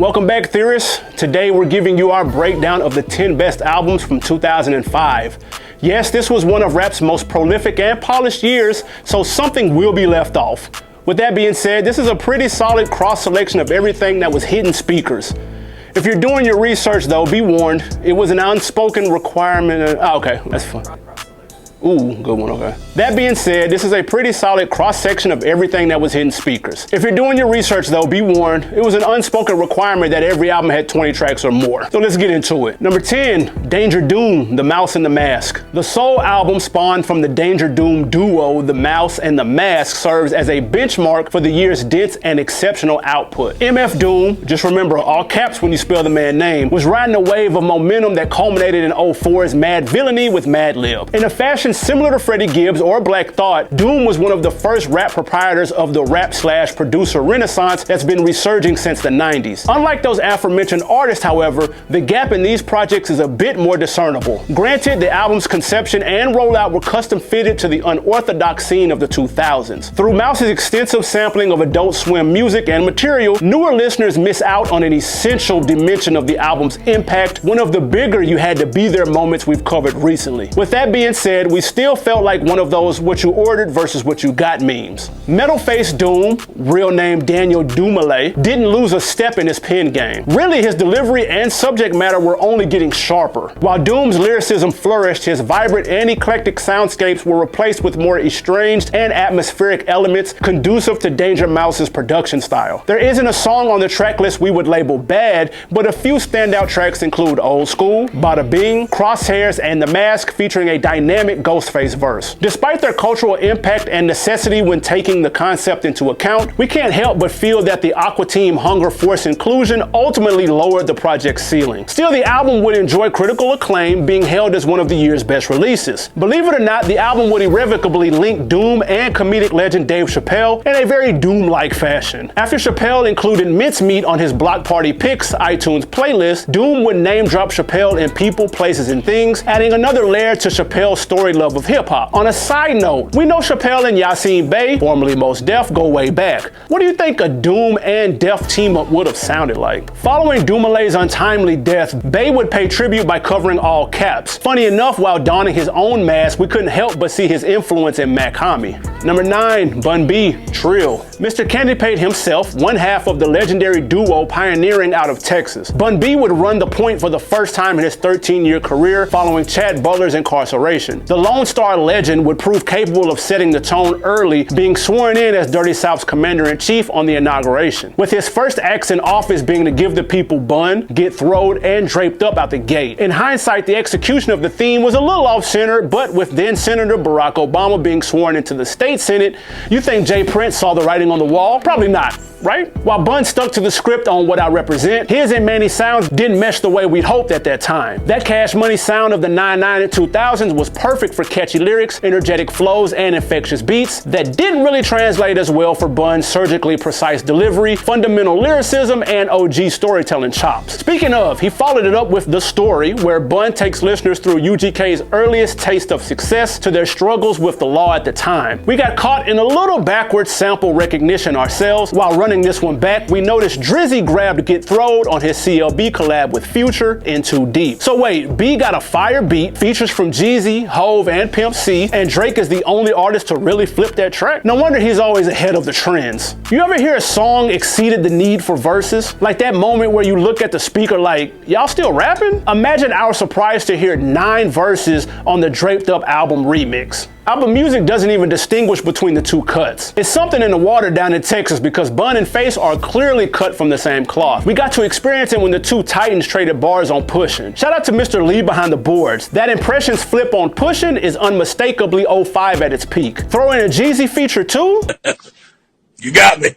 Welcome back, theorists. Today we're giving you our breakdown of the 10 best albums from 2005. Yes, this was one of rap's most prolific and polished years, so something will be left off. With that being said, this is a pretty solid cross-selection of everything that was hitting speakers. If you're doing your research though, be warned, it was an unspoken requirement. Okay, that's fine. Ooh, good one, okay. That being said, this is a pretty solid cross-section of everything that was hitting speakers. If you're doing your research though, be warned, it was an unspoken requirement that every album had 20 tracks or more. So let's get into it. Number 10, Danger Doom, The Mouse and the Mask. The Soul album spawned from the Danger Doom duo, The Mouse and the Mask, serves as a benchmark for the year's dense and exceptional output. MF Doom, just remember all caps when you spell the man's name, was riding a wave of momentum that culminated in 04's Mad Villainy with Mad Lib. In a fashion similar to Freddie Gibbs or Black Thought, Doom was one of the first rap proprietors of the rap/producer renaissance that's been resurging since the 90s. Unlike those aforementioned artists, however, the gap in these projects is a bit more discernible. Granted, the album's conception and rollout were custom fitted to the unorthodox scene of the 2000s. Through Mouse's extensive sampling of Adult Swim music and material, newer listeners miss out on an essential dimension of the album's impact, one of the bigger you had to be there moments we've covered recently. With that being said, we still felt like one of those what you ordered versus what you got memes. Metal Face Doom, real name Daniel Dumoulin, didn't lose a step in his pen game. Really, his delivery and subject matter were only getting sharper. While Doom's lyricism flourished, his vibrant and eclectic soundscapes were replaced with more estranged and atmospheric elements conducive to Danger Mouse's production style. There isn't a song on the track list we would label bad, but a few standout tracks include Old School, Bada Bing, Crosshairs, and The Mask, featuring a dynamic Ghostface verse. Despite their cultural impact and necessity when taking the concept into account, we can't help but feel that the Aqua Team hunger force inclusion ultimately lowered the project's ceiling. Still, the album would enjoy critical acclaim, being hailed as one of the year's best releases. Believe it or not, the album would irrevocably link Doom and comedic legend Dave Chappelle in a very Doom-like fashion. After Chappelle included Mincemeat on his Block Party Picks iTunes playlist, Doom would name drop Chappelle in People, Places, and Things, adding another layer to Chappelle's story love of hip-hop. On a side note, we know Chappelle and Yasin Bey, formerly Mos Def, go way back. What do you think a Doom and Def team-up would have sounded like? Following Dumoulin's untimely death, Bey would pay tribute by covering all caps. Funny enough, while donning his own mask, we couldn't help but see his influence in Mac Hami. Number 9, Bun B, Trill. Mr. Candy Paint himself, one half of the legendary duo pioneering out of Texas. Bun B would run the point for the first time in his 13-year career following Chad Butler's incarceration. The Lone Star legend would prove capable of setting the tone early, being sworn in as Dirty South's commander-in-chief on the inauguration, with his first acts in office being to give the people bun, get throwed, and draped up out the gate. In hindsight, the execution of the theme was a little off-center, but with then-Senator Barack Obama being sworn into the state Senate, you think Jay Prince saw the writing on the wall? Probably not, right? While Bun stuck to the script on What I Represent, his and Manny's sounds didn't mesh the way we'd hoped at that time. That Cash Money sound of the 99 and 2000s was perfect for catchy lyrics, energetic flows, and infectious beats that didn't really translate as well for Bun's surgically precise delivery, fundamental lyricism, and OG storytelling chops. Speaking of, he followed it up with The Story, where Bun takes listeners through UGK's earliest taste of success to their struggles with the law at the time. We got caught in a little backwards sample recognition ourselves. While running this one back, we noticed Drizzy grabbed Get Throwed on his CLB collab with Future in Too Deep. So wait, B got a fire beat, features from Jeezy, Hove, and Pimp C, and Drake is the only artist to really flip that track? No wonder he's always ahead of the trends. You ever hear a song exceeded the need for verses? Like that moment where you look at the speaker like, y'all still rapping? Imagine our surprise to hear 9 verses on the Draped Up album remix. Album music doesn't even distinguish between the two cuts. It's something in the water down in Texas because Bun and Face are clearly cut from the same cloth. We got to experience it when the two titans traded bars on Pushin'. Shout out to Mr. Lee behind the boards. That Impressions flip on Pushin' is unmistakably 05 at its peak. Throw in a Jeezy feature too? You got me.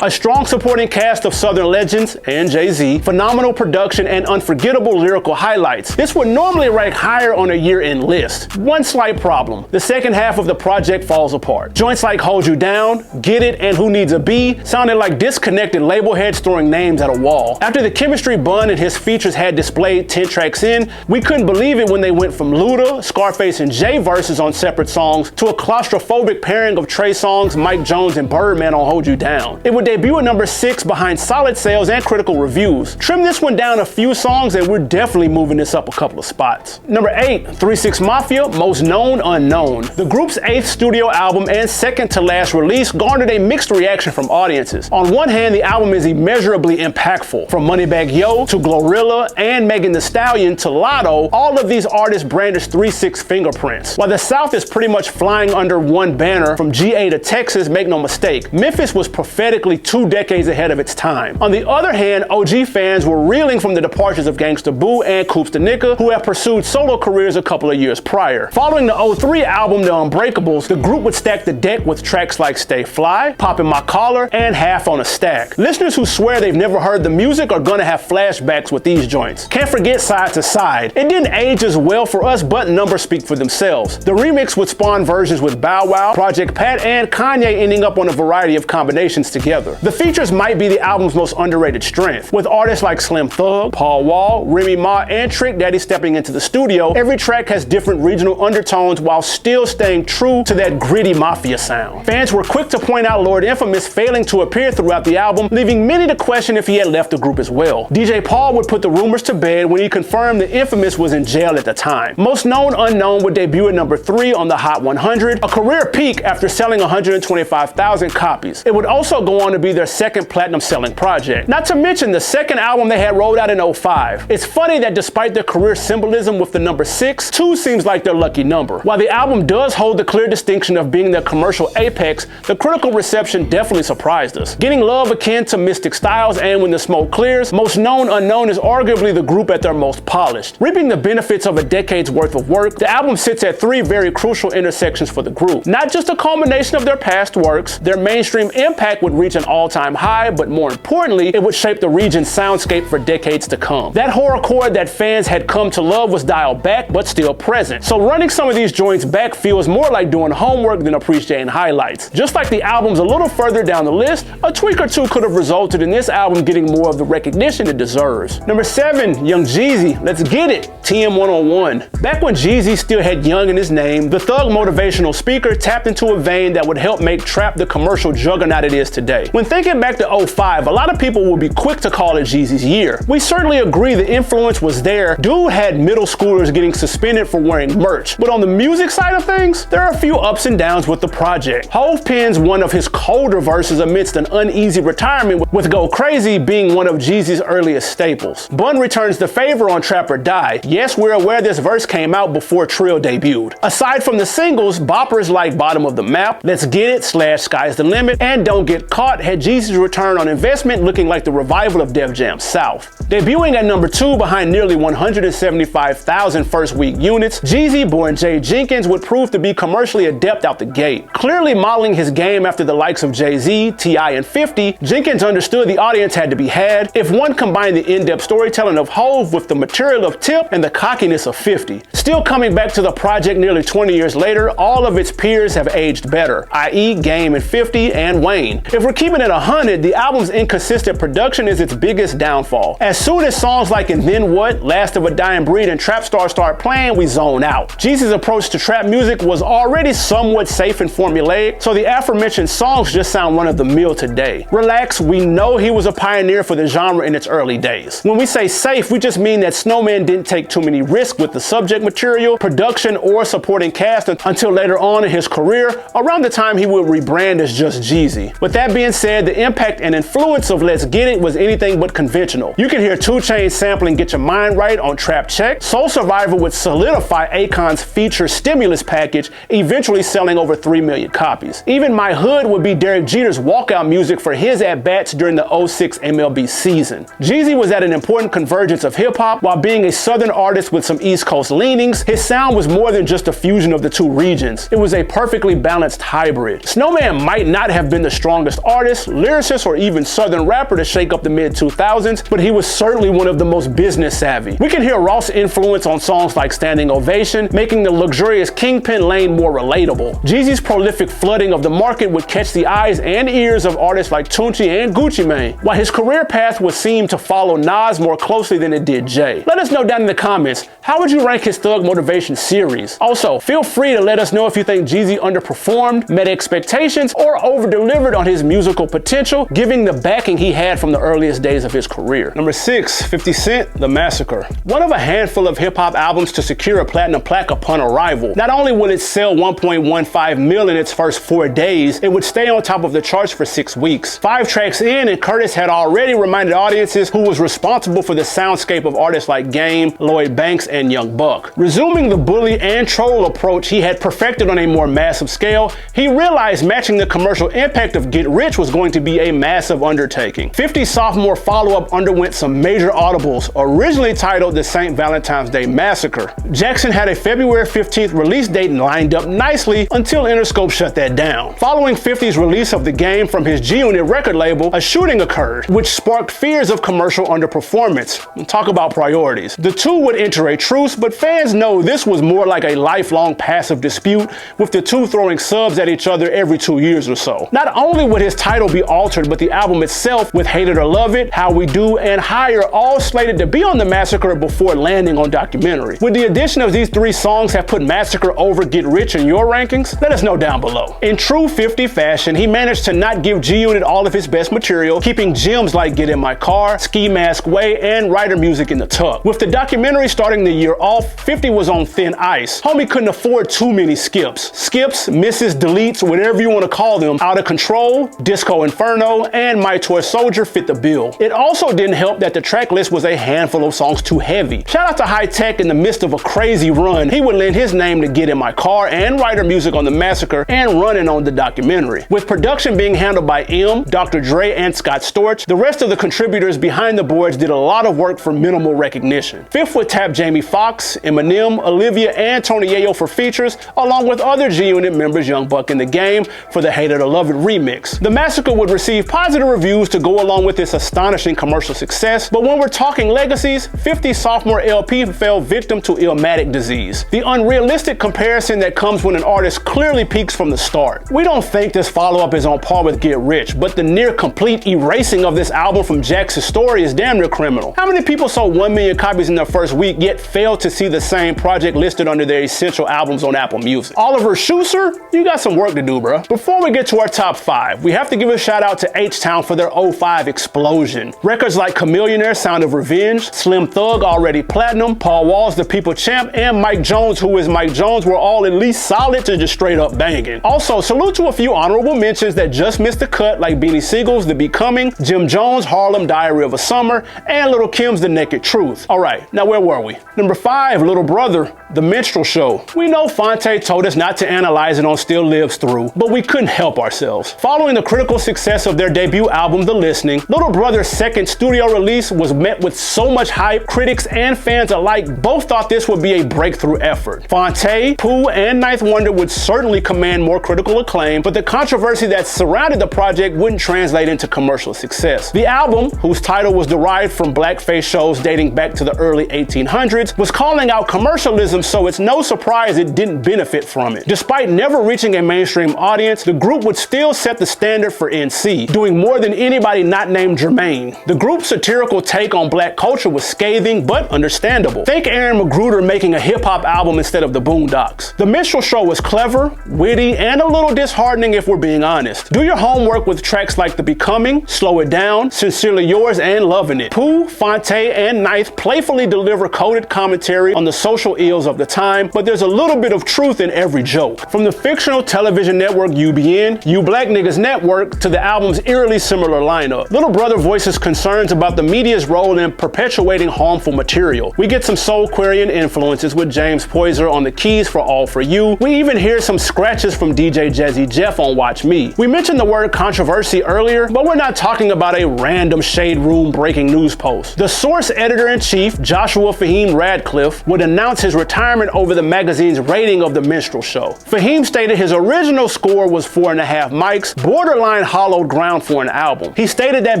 A strong supporting cast of Southern legends and Jay-Z, phenomenal production, and unforgettable lyrical highlights. This would normally rank higher on a year-end list. One slight problem: the second half of the project falls apart. Joints like Hold You Down, Get It, and Who Needs a B sounded like disconnected label heads throwing names at a wall. After the chemistry Bun and his features had displayed 10 tracks in, we couldn't believe it when they went from Luda, Scarface, and Jay verses on separate songs to a claustrophobic pairing of Trey Songz, Mike Jones, and Birdman on Gonna Hold You Down. It would debut at number 6 behind solid sales and critical reviews. Trim this one down a few songs and we're definitely moving this up a couple of spots. Number 8, 3 6 Mafia, Most Known Unknown. The group's 8th studio album and second to last release garnered a mixed reaction from audiences. On one hand, the album is immeasurably impactful. From Moneybagg Yo to Glorilla and Megan Thee Stallion to Lotto, all of these artists brandish 3 6 fingerprints. While the South is pretty much flying under one banner, from GA to Texas, make no mistake, Memphis was prophetically 2 decades ahead of its time. On the other hand, OG fans were reeling from the departures of Gangsta Boo and Coops Da Nicka, who have pursued solo careers a couple of years prior. Following the 03 album, The Unbreakables, the group would stack the deck with tracks like Stay Fly, Poppin' My Collar, and Half on a Stack. Listeners who swear they've never heard the music are gonna have flashbacks with these joints. Can't forget Side to Side. It didn't age as well for us, but numbers speak for themselves. The remix would spawn versions with Bow Wow, Project Pat, and Kanye ending up on a variety of combinations together. The features might be the album's most underrated strength. With artists like Slim Thug, Paul Wall, Remy Ma, and Trick Daddy stepping into the studio, every track has different regional undertones while still staying true to that gritty Mafia sound. Fans were quick to point out Lord Infamous failing to appear throughout the album, leaving many to question if he had left the group as well. DJ Paul would put the rumors to bed when he confirmed that Infamous was in jail at the time. Most Known Unknown would debut at number 3 on the Hot 100, a career peak after selling 125,000 copies. It would also go on to be their second platinum selling project. Not to mention the second album they had rolled out in 05. It's funny that despite their career symbolism with the number 6, 2 seems like their lucky number. While the album does hold the clear distinction of being their commercial apex, the critical reception definitely surprised us. Getting love akin to Mystic Styles and When the Smoke Clears, Most Known Unknown is arguably the group at their most polished. Reaping the benefits of a decade's worth of work, the album sits at 3 very crucial intersections for the group. Not just a culmination of their past works, their mainstream impact would reach an all-time high, but more importantly, it would shape the region's soundscape for decades to come. That horrorcore that fans had come to love was dialed back, but still present. So running some of these joints back feels more like doing homework than appreciating highlights. Just like the albums a little further down the list, a tweak or two could have resulted in this album getting more of the recognition it deserves. Number 7, Young Jeezy, Let's Get It, TM 101. Back when Jeezy still had Young in his name, the thug motivational speaker tapped into a vein that would help make trap the commercial juggernaut it is today. When thinking back to 05, a lot of people will be quick to call it Jeezy's year. We certainly agree the influence was there. Dude had middle schoolers getting suspended for wearing merch. But on the music side of things, there are a few ups and downs with the project. Hov pens one of his colder verses amidst an uneasy retirement, with Go Crazy being one of Jeezy's earliest staples. Bun returns the favor on Trap or Die. Yes, we're aware this verse came out before Trill debuted. Aside from the singles, boppers like Bottom of the Map, Let's Get It, Sky's the Limit, and Don't Get Caught had Jeezy's return on investment looking like the revival of Def Jam South. Debuting at number 2 behind nearly 175,000 first-week units, Jeezy, born Jay Jenkins, would prove to be commercially adept out the gate. Clearly modeling his game after the likes of Jay-Z, T.I., and 50, Jenkins understood the audience had to be had if one combined the in-depth storytelling of Hov with the material of Tip and the cockiness of 50. Still coming back to the project nearly 20 years later, all of its peers have aged better, i.e. Game and 50 and Wayne. If we're keeping it 100, the album's inconsistent production is its biggest downfall. As soon as songs like And Then What, Last of a Dying Breed, and Trap Star start playing, we zone out. Jeezy's approach to trap music was already somewhat safe and formulaic, so the aforementioned songs just sound run-of-the-mill today. Relax, we know he was a pioneer for the genre in its early days. When we say safe, we just mean that Snowman didn't take too many risks with the subject material, production, or supporting cast until later on in his career, around the time he would rebrand as just Jeezy. With that being said, the impact and influence of Let's Get It was anything but conventional. You can hear 2 Chainz sampling Get Your Mind Right on Trap Check. Soul Survivor would solidify Akon's feature stimulus package, eventually selling over 3 million copies. Even My Hood would be Derek Jeter's walkout music for his at-bats during the 06 MLB season. Jeezy was at an important convergence of hip-hop. While being a southern artist with some East Coast leanings, his sound was more than just a fusion of the 2 regions. It was a perfectly balanced hybrid. Snowman might not have been the strongest artist, lyricist, or even southern rapper to shake up the mid-2000s, but he was certainly one of the most business savvy. We can hear Ross' influence on songs like Standing Ovation, making the luxurious Kingpin lane more relatable. Jeezy's prolific flooding of the market would catch the eyes and ears of artists like Tunchi and Gucci Mane, while his career path would seem to follow Nas more closely than it did Jay. Let us know down in the comments, how would you rank his Thug Motivation series? Also, feel free to let us know if you think Jeezy underperformed, met expectations, or over over-delivered on his musical potential, giving the backing he had from the earliest days of his career. Number 6, 50 Cent, The Massacre. One of a handful of hip-hop albums to secure a platinum plaque upon arrival. Not only would it sell 1.15 million in its first 4 days, it would stay on top of the charts for 6 weeks. 5 tracks in, and Curtis had already reminded audiences who was responsible for the soundscape of artists like Game, Lloyd Banks, and Young Buck. Resuming the bully and troll approach he had perfected on a more massive scale, he realized matching the commercial impact of Get Rich was going to be a massive undertaking. 50's sophomore follow-up underwent some major audibles, originally titled the St. Valentine's Day Massacre. Jackson had a February 15th release date lined up nicely until Interscope shut that down. Following 50's release of The Game from his G-Unit record label, a shooting occurred, which sparked fears of commercial underperformance. Talk about priorities. The two would enter a truce, but fans know this was more like a lifelong passive dispute, with the two throwing subs at each other every 2 years or so. Not only would his title be altered, but the album itself, with Hate It or Love It, How We Do, and Higher, all slated to be on The Massacre before landing on documentary. Would the addition of these 3 songs have put Massacre over Get Rich in your rankings? Let us know down below. In true 50 fashion, he managed to not give G-Unit all of his best material, keeping gems like Get In My Car, Ski Mask Way, and Writer Music in the tuck. With the documentary starting the year off, 50 was on thin ice. Homie couldn't afford too many skips. Skips, misses, deletes, whatever you want to call them, Out of Control, Disco Inferno, and My Toy Soldier fit the bill. It also didn't help that the track list was a handful of songs too heavy. Shout out to High Tech. In the midst of a crazy run, he would lend his name to Get In My Car and Writer Music on The Massacre and Running on the documentary. With production being handled by M, Dr. Dre, and Scott Storch, the rest of the contributors behind the boards did a lot of work for minimal recognition. Fifth would tap Jamie Foxx, Eminem, Olivia, and Tony Yayo for features, along with other G-Unit members Young Buck in The Game for the Hate It or Love It remix. The Massacre would receive positive reviews to go along with its astonishing commercial success, but when we're talking legacies, 50's sophomore LP fell victim to Illmatic disease, the unrealistic comparison that comes when an artist clearly peaks from the start. We don't think this follow-up is on par with Get Rich, but the near complete erasing of this album from Jackson's story is damn near criminal. How many people sold 1 million copies in their first week yet failed to see the same project listed under their essential albums on Apple Music? Oliver Schuster, you got some work to do, bruh. Before we get to our top 5, we have to give a shout out to H-Town for their 05 explosion. Records like Chameleonaire, Sound of Revenge, Slim Thug, Already Platinum, Paul Wall's The People Champ, and Mike Jones, Who Is Mike Jones, were all at least solid to just straight up banging. Also, salute to a few honorable mentions that just missed the cut, like Beanie Siegel's The Becoming, Jim Jones' Harlem, Diary of a Summer, and Lil' Kim's The Naked Truth. Alright, now where were we? Number 5, Little Brother, The Minstrel Show. We know Fonte told us not to analyze it on Still Lives Through, but we couldn't help ourselves. Following the critical success of their debut album, The Listening, Little Brother's second studio release was met with so much hype, critics and fans alike both thought this would be a breakthrough effort. Fonte, Pooh, and Ninth Wonder would certainly command more critical acclaim, but the controversy that surrounded the project wouldn't translate into commercial success. The album, whose title was derived from blackface shows dating back to the early 1800s, was calling out commercialism, so it's no surprise it didn't benefit from it. Despite never reaching a mainstream audience, the group would still set the standard for NC, doing more than anybody not named Jermaine. The group's satirical take on black culture was scathing but understandable. Think Aaron McGruder making a hip-hop album instead of the Boondocks. The Minstrel Show was clever, witty, and a little disheartening if we're being honest. Do your homework with tracks like The Becoming, Slow It Down, Sincerely Yours, and Loving It. Pooh, Fonte, and Ninth playfully deliver coded commentary on the social ills of the time, but there's a little bit of truth in every joke. From the fictional television network UBN, You Black Niggas Network, to the album's eerily similar lineup, Little Brother voices concerns about the media's role in perpetuating harmful material. We get some Soulquarian influences with James Poyser on the keys for All For You. We even hear some scratches from DJ Jazzy Jeff on Watch Me. We mentioned the word controversy earlier, but we're not talking about a random shade room breaking news post. The Source editor-in-chief, Joshua Fahim Radcliffe, would announce his retirement over the magazine's rating of The Minstrel Show. Fahim stated his original score was 4.5 mics, borderline hollowed ground for an album. He stated that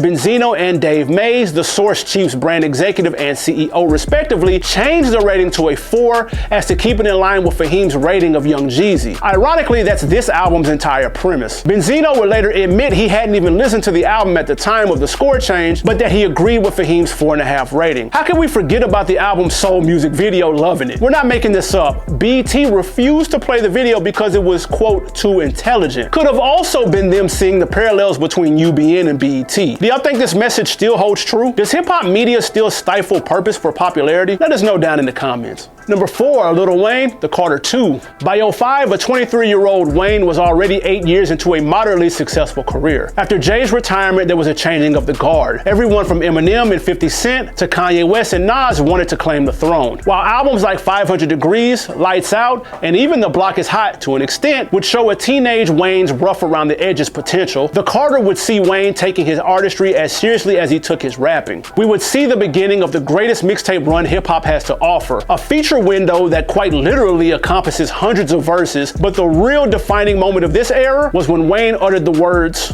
Benzino and Dave Mays, the Source chief's brand executive and CEO respectively, changed the rating to a 4 as to keep it in line with Fahim's rating of Young Jeezy. Ironically, that's this album's entire premise. Benzino would later admit he hadn't even listened to the album at the time of the score change, but that he agreed with Fahim's 4.5 rating. How can we forget about the album's soul music video, Loving It? We're not making this up. BET refused to play the video because it was, quote, too intelligent. Could have also also been them seeing the parallels between UBN and BET. Do y'all think this message still holds true? Does hip-hop media still stifle purpose for popularity? Let us know down in the comments. Number 4, Lil Wayne, the Carter 2. By 05, a 23-year-old Wayne was already 8 years into a moderately successful career. After Jay's retirement, there was a changing of the guard. Everyone from Eminem and 50 Cent to Kanye West and Nas wanted to claim the throne. While albums like 500 Degrees, Lights Out, and even The Block is Hot to an extent would show a teenage Wayne's rough around the edges potential, the Carter would see Wayne taking his artistry as seriously as he took his rapping. We would see the beginning of the greatest mixtape run hip-hop has to offer, a feature window that quite literally encompasses hundreds of verses, but the real defining moment of this era was when Wayne uttered the words,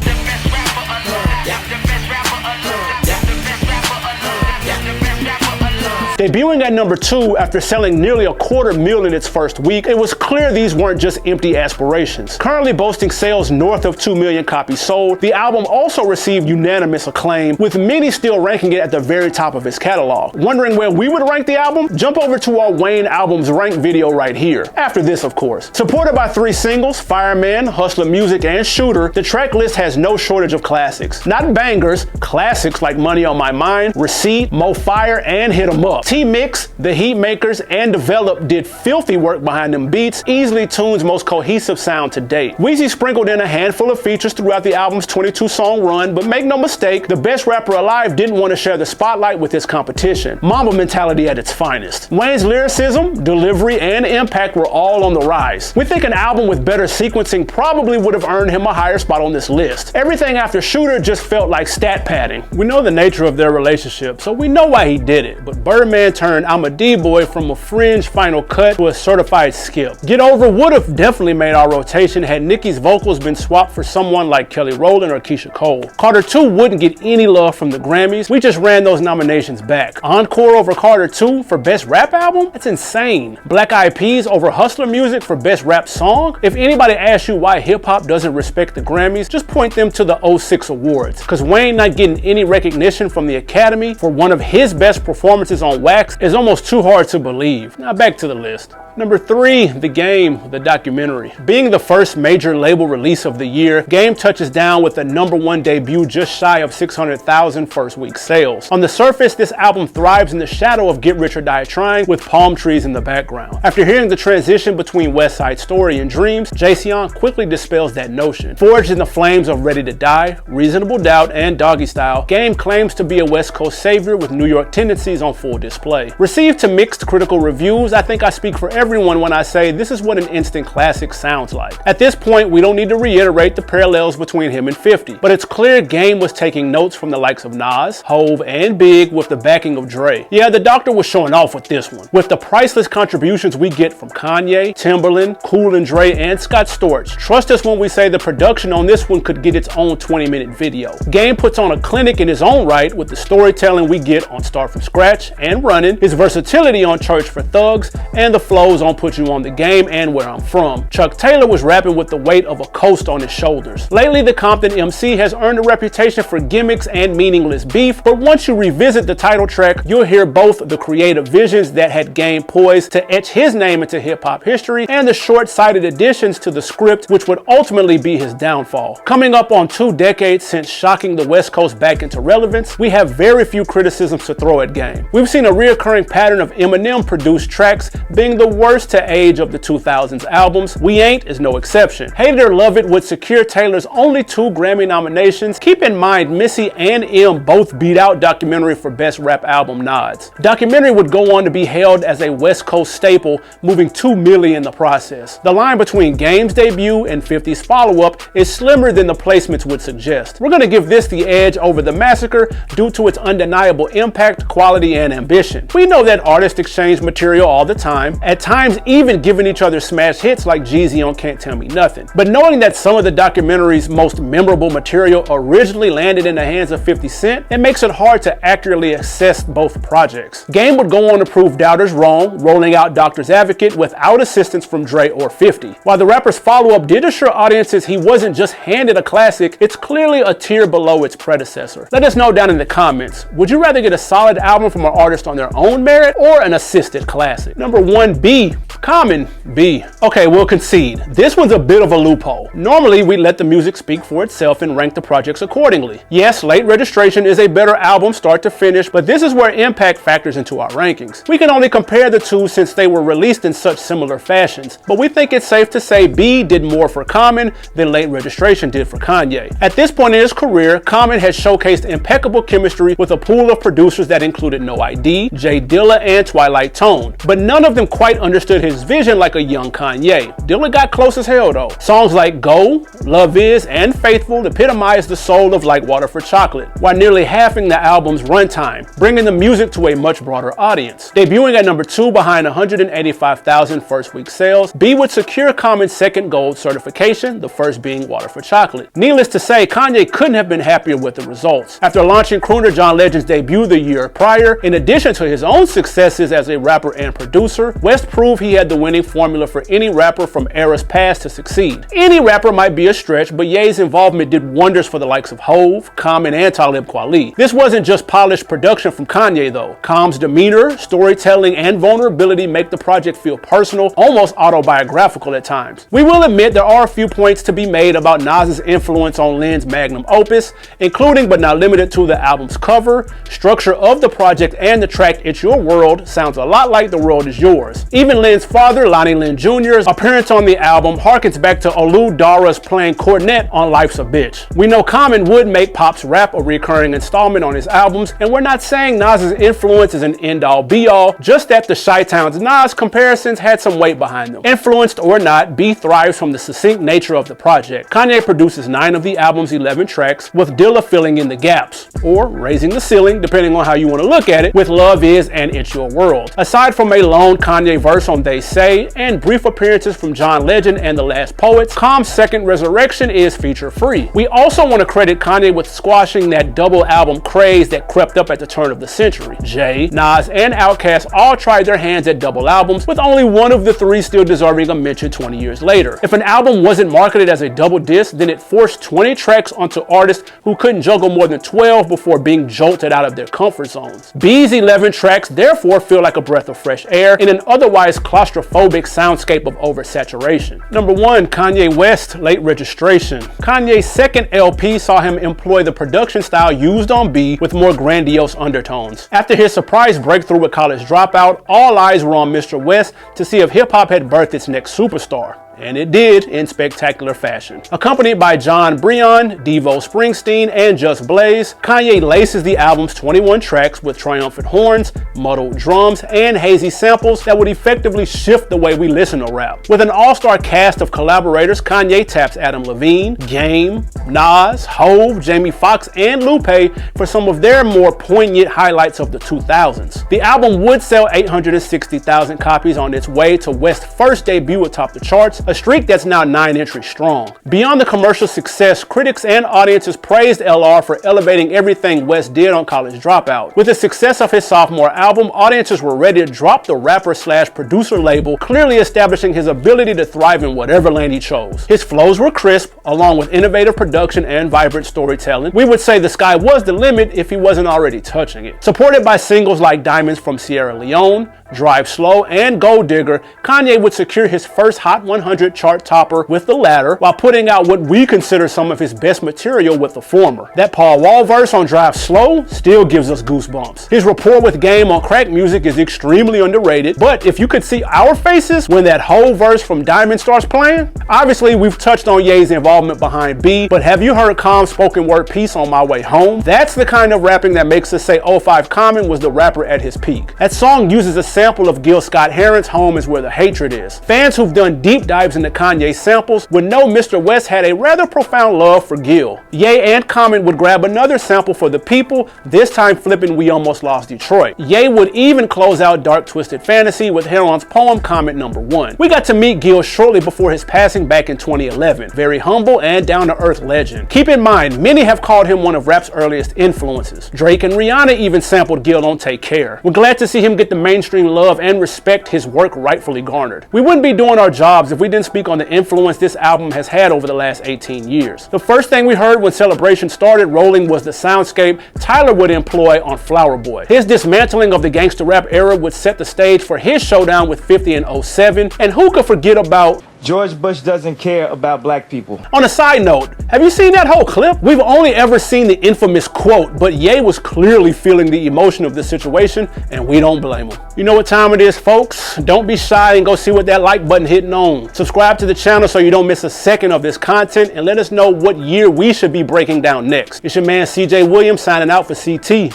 debuting at number 2 after selling nearly 250,000 in its first week, it was clear these weren't just empty aspirations. Currently boasting sales north of 2 million copies sold, the album also received unanimous acclaim, with many still ranking it at the very top of its catalog. Wondering where we would rank the album? Jump over to our Wayne albums rank video right here. After this, of course. Supported by 3 singles, Fireman, Hustler Music, and Shooter, the track list has no shortage of classics. Not bangers, classics like Money on My Mind, Receipt, Mo Fire, and Hit 'Em Up. T-Mix, The Heat Makers, and Develop did filthy work behind them beats, easily Tune's most cohesive sound to date. Weezy sprinkled in a handful of features throughout the album's 22-song run, but make no mistake, the best rapper alive didn't want to share the spotlight with his competition. Mamba mentality at its finest. Wayne's lyricism, delivery, and impact were all on the rise. We think an album with better sequencing probably would have earned him a higher spot on this list. Everything after Shooter just felt like stat padding. We know the nature of their relationship, so we know why he did it, but Birdman turned I'm a D-boy from a fringe final cut to a certified skip. Get Over would have definitely made our rotation had Nicki's vocals been swapped for someone like Kelly Rowland or Keisha Cole. Carter 2 wouldn't get any love from the Grammys. We just ran those nominations back. Encore over Carter 2 for Best Rap Album? That's insane. Black Eyed Peas over Hustler Music for Best Rap Song? If anybody asks you why hip-hop doesn't respect the Grammys, just point them to the 06 awards. Cause Wayne not getting any recognition from the Academy for one of his best performances on Wax is almost too hard to believe. Now back to the list. Number 3, The Game, the documentary. Being the first major label release of the year, Game touches down with a #1 debut just shy of 600,000 first week sales. On the surface, this album thrives in the shadow of Get Rich or Die Trying with palm trees in the background. After hearing the transition between West Side Story and Dreams, Jayceon quickly dispels that notion. Forged in the flames of Ready to Die, Reasonable Doubt, and Doggy Style, Game claims to be a West Coast savior with New York tendencies on full display. Received to mixed critical reviews, I think I speak for everyone when I say this is what an instant classic sounds like. At this point, we don't need to reiterate the parallels between him and 50, but it's clear Game was taking notes from the likes of Nas, Hove, and Big with the backing of Dre. Yeah, the doctor was showing off with this one. With the priceless contributions we get from Kanye, Timberland, Cool and Dre, and Scott Storch, trust us when we say the production on this one could get its own 20-minute video. Game puts on a clinic in his own right with the storytelling we get on Start From Scratch and Running, his versatility on Church for Thugs, and the flows on Put You On The Game and Where I'm From. Chuck Taylor was rapping with the weight of a coast on his shoulders. Lately, the Compton MC has earned a reputation for gimmicks and meaningless beef, but once you revisit the title track, you'll hear both the creative visions that had Game poised to etch his name into hip-hop history and the short-sighted additions to the script which would ultimately be his downfall. Coming up on 2 decades since shocking the West Coast back into relevance, we have very few criticisms to throw at Game. We've seen a reoccurring pattern of Eminem-produced tracks being the worst to age of the 2000s albums. We Ain't is no exception. Hate It or Love It would secure Taylor's only 2 Grammy nominations. Keep in mind, Missy and M both beat out Documentary for Best Rap Album nods. Documentary would go on to be hailed as a West Coast staple, moving 2 million in the process. The line between Game's debut and 50's follow-up is slimmer than the placements would suggest. We're going to give this the edge over The Massacre due to its undeniable impact, quality, and ambition. We know that artists exchange material all the time, at times even giving each other smash hits like Jeezy on Can't Tell Me Nothing. But knowing that some of the documentary's most memorable material originally landed in the hands of 50 Cent, it makes it hard to accurately assess both projects. Game would go on to prove doubters wrong, rolling out Doctor's Advocate without assistance from Dre or 50. While the rapper's follow-up did assure audiences he wasn't just handed a classic, it's clearly a tier below its predecessor. Let us know down in the comments. Would you rather get a solid album from an artist on their own merit or an assisted classic. Number 1, B. Common, B. Okay, we'll concede. This one's a bit of a loophole. Normally, we let the music speak for itself and rank the projects accordingly. Yes, Late Registration is a better album start to finish, but this is where impact factors into our rankings. We can only compare the two since they were released in such similar fashions, but we think it's safe to say B did more for Common than Late Registration did for Kanye. At this point in his career, Common has showcased impeccable chemistry with a pool of producers that included No ID, J Dilla, and Twilight Tone, but none of them quite understood his vision like a young Kanye. Dilla got close as hell though. Songs like Go, Love Is, and Faithful epitomize the soul of Like Water for Chocolate, while nearly halving the album's runtime, bringing the music to a much broader audience. Debuting at number 2 behind 185,000 first week sales, B would secure Common's second gold certification, the first being Water for Chocolate. Needless to say, Kanye couldn't have been happier with the results. After launching crooner John Legend's debut the year prior, in addition to his own successes as a rapper and producer, West proved he had the winning formula for any rapper from eras past to succeed. Any rapper might be a stretch, but Ye's involvement did wonders for the likes of Hove, Common, and Talib Kweli. This wasn't just polished production from Kanye though. Com's demeanor, storytelling, and vulnerability make the project feel personal, almost autobiographical at times. We will admit there are a few points to be made about Nas's influence on Lynn's magnum opus, including but not limited to the album's cover, structure of the project, and the track It's Your World sounds a lot like The World Is Yours. Even Lynn's father, Lonnie Lynn Jr.'s appearance on the album harkens back to Olu Dara's playing cornet on Life's a Bitch. We know Common would make Pop's rap a recurring installment on his albums, and we're not saying Nas's influence is an end-all be-all, just that the Chi-Town's Nas comparisons had some weight behind them. Influenced or not, B thrives from the succinct nature of the project. Kanye produces 9 of the album's 11 tracks, with Dilla filling in the gaps, or raising the ceiling, depending on how you want to look at it, with Love Is and It's Your World. Aside from a lone Kanye verse on They Say, and brief appearances from John Legend and The Last Poets, Com's second resurrection is feature-free. We also want to credit Kanye with squashing that double album craze that crept up at the turn of the century. Jay, Nas, and Outkast all tried their hands at double albums, with only one of the 3 still deserving a mention 20 years later. If an album wasn't marketed as a double disc, then it forced 20 tracks onto artists who couldn't juggle more than 12 before being jolted out of their comfort zones. B's 11 tracks therefore feel like a breath of fresh air in an otherwise claustrophobic soundscape of oversaturation. Number 1, Kanye West, Late Registration. Kanye's second LP saw him employ the production style used on B with more grandiose undertones. After his surprise breakthrough with College Dropout, all eyes were on Mr. West to see if hip-hop had birthed its next superstar. And it did in spectacular fashion. Accompanied by John Breon, Devo Springsteen, and Just Blaze, Kanye laces the album's 21 tracks with triumphant horns, muddled drums, and hazy samples that would effectively shift the way we listen to rap. With an all-star cast of collaborators, Kanye taps Adam Levine, Game, Nas, Hove, Jamie Foxx, and Lupe for some of their more poignant highlights of the 2000s. The album would sell 860,000 copies on its way to West's first debut atop the charts, a streak that's now 9 entries strong. Beyond the commercial success, critics and audiences praised LR for elevating everything West did on College Dropout. With the success of his sophomore album, audiences were ready to drop the rapper/producer label, clearly establishing his ability to thrive in whatever lane he chose. His flows were crisp, along with innovative production and vibrant storytelling. We would say the sky was the limit if he wasn't already touching it. Supported by singles like Diamonds from Sierra Leone, Drive Slow, and Gold Digger, Kanye would secure his first Hot 100 chart topper with the latter, while putting out what we consider some of his best material with the former. That Paul Wall verse on Drive Slow still gives us goosebumps. His rapport with Game on Crack Music is extremely underrated, but if you could see our faces when that whole verse from Diamond starts playing. Obviously, we've touched on Ye's involvement behind B, but have you heard Com's spoken word piece On My Way Home? That's the kind of rapping that makes us say 05 Common was the rapper at his peak. That song uses a sample of Gil Scott-Heron's Home Is Where the Hatred Is. Fans who've done deep dives into Kanye samples would know Mr. West had a rather profound love for Gil. Ye and Common would grab another sample for the people, this time flipping We Almost Lost Detroit. Ye would even close out Dark Twisted Fantasy with Heron's poem Comment Number 1. We got to meet Gil shortly before his passing back in 2011. Very humble and down-to-earth legend. Keep in mind, many have called him one of rap's earliest influences. Drake and Rihanna even sampled Gil on Take Care. We're glad to see him get the mainstream love and respect his work rightfully garnered. We wouldn't be doing our jobs if we didn't speak on the influence this album has had over the last 18 years. The first thing we heard when Celebration started rolling was the soundscape Tyler would employ on Flower Boy. His dismantling of the gangster rap era would set the stage for his showdown with 50 in 07, and who could forget about George Bush doesn't care about black people. On a side note, have you seen that whole clip? We've only ever seen the infamous quote, but Ye was clearly feeling the emotion of the situation, and we don't blame him. You know what time it is, folks? Don't be shy and go see what that like button hitting on. Subscribe to the channel so you don't miss a second of this content, and let us know what year we should be breaking down next. It's your man CJ Williams signing out for CT.